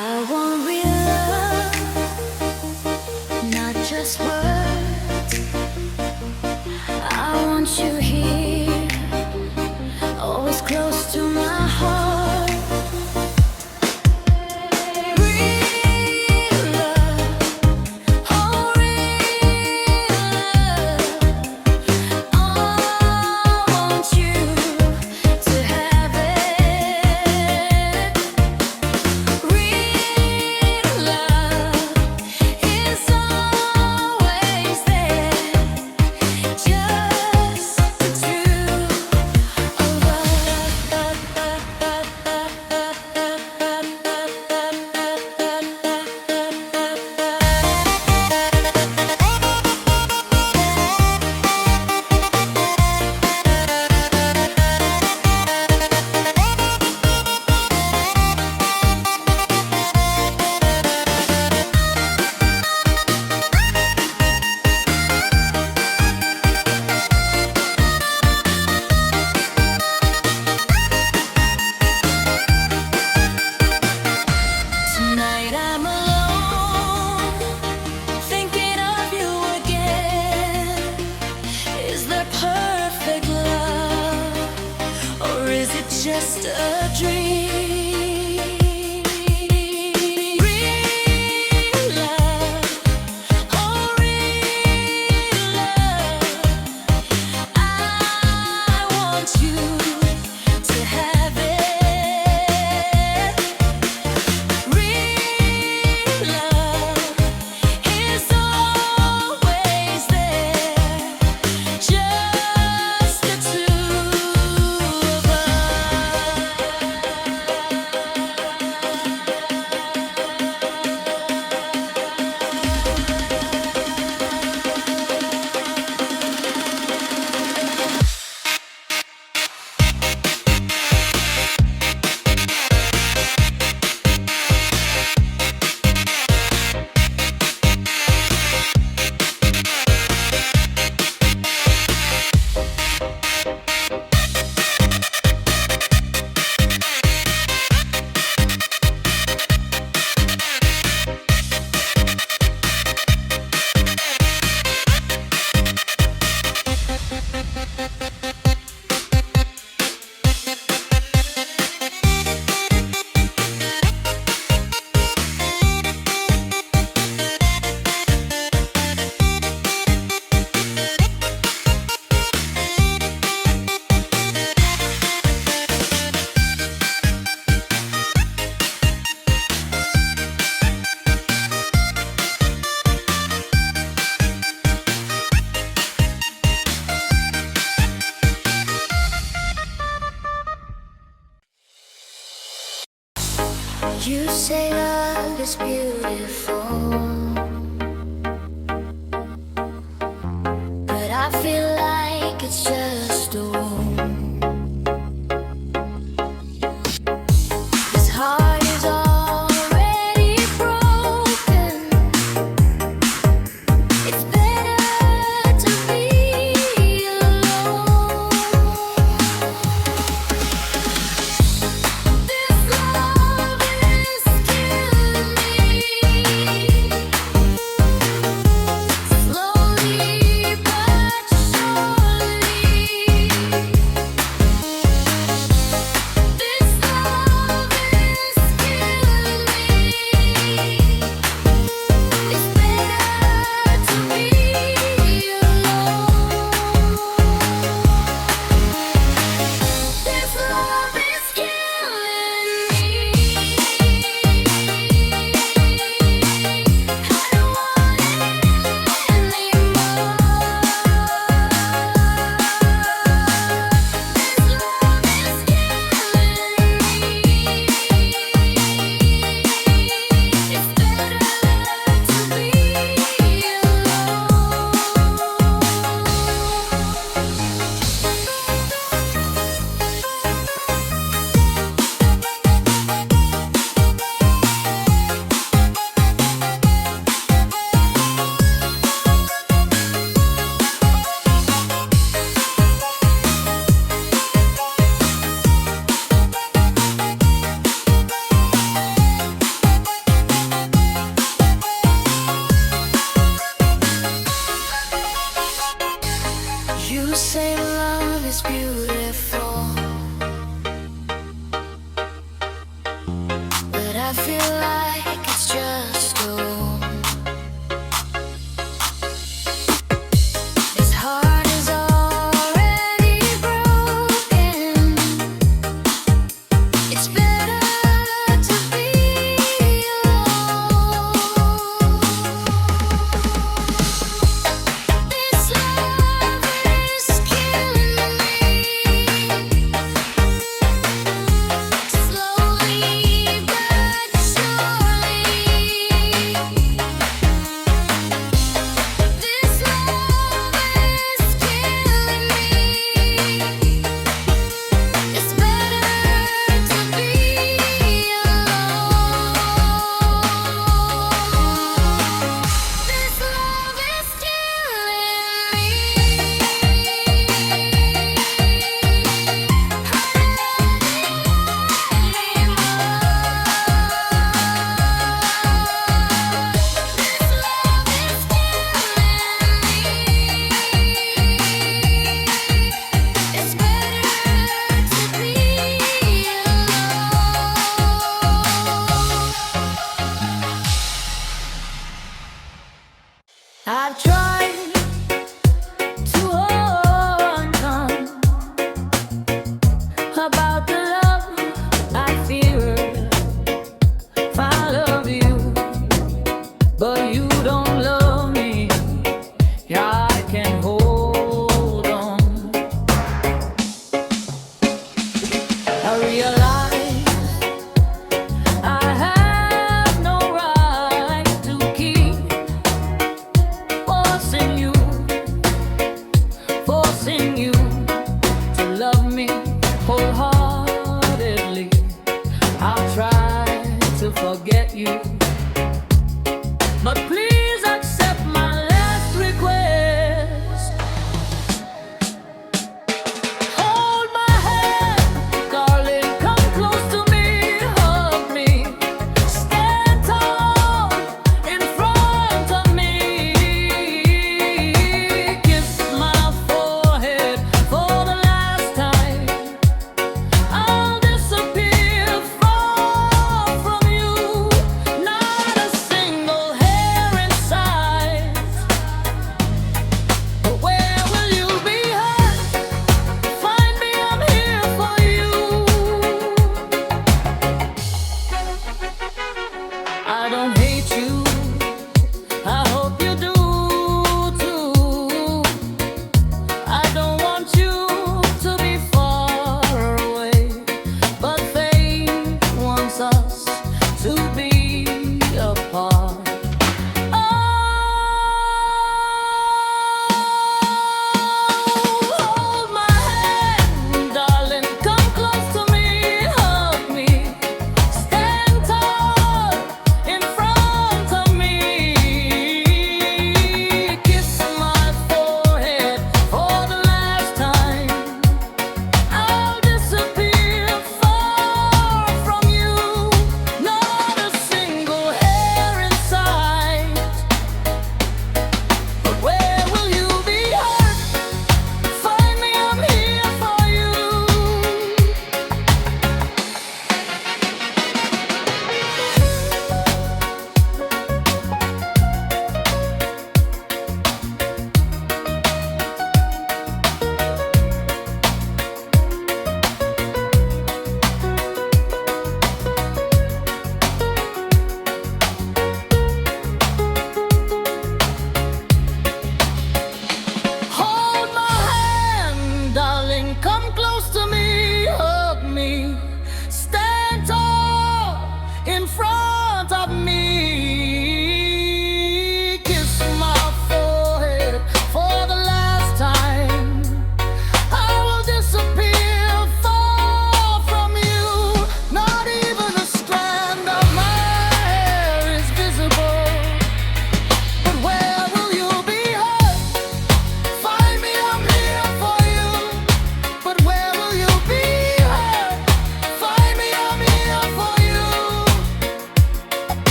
I want real love, not just words. I want you here, always close to my heart. Real love, oh real love. I want you to have it. Real love is always there, just the two of Tonight I'm alone, thinking of you again. Is there perfect love, or is it just a dream? Real love, oh real love. I want you to have it. Real love is always there, just the two of You say love is beautiful, but I feel like it's just a wound. This heart is already broken. It's better to be alone. This love is killing me. Slowly but surely. I feel like it's just a room. This heart is already broken. It's better to be alone. This love is killing me. Slowly but surely. This love is killing me. It's better to be alone. This love is killing me. It's better to be alone. I've tried to hold on about the love I fear. If I love you, but you don't love me, yeah, I can hold on. I realize I have no right to keep forcing you to love me wholeheartedly. I'll try to forget you, but please accept my last request. Hold my hand, darling, come close to me, hug me, stand tall in front of me, kiss my forehead for the last time. I'll disappear far from you, not a single hair inside. But where will you be hurt? Find me, I'm here for you. I don't hate you, I hope you do too. I don't want you to be far away, but fate wants us to be apart. Oh, hold my hand, darling, come close to me, hug me, stand tall in front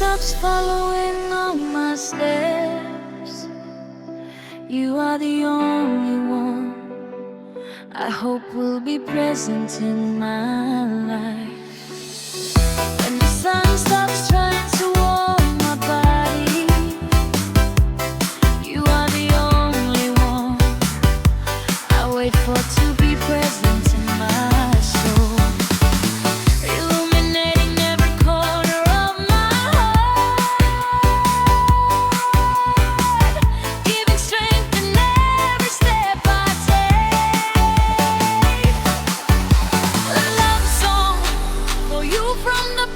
stops following all my steps. You are the only one I hope will be present in my life. When the sun stops trying to warm my body, you are the only one I wait for to be present in my soul. Illuminating every corner of my heart, giving strength in every step I take. A love song for you from the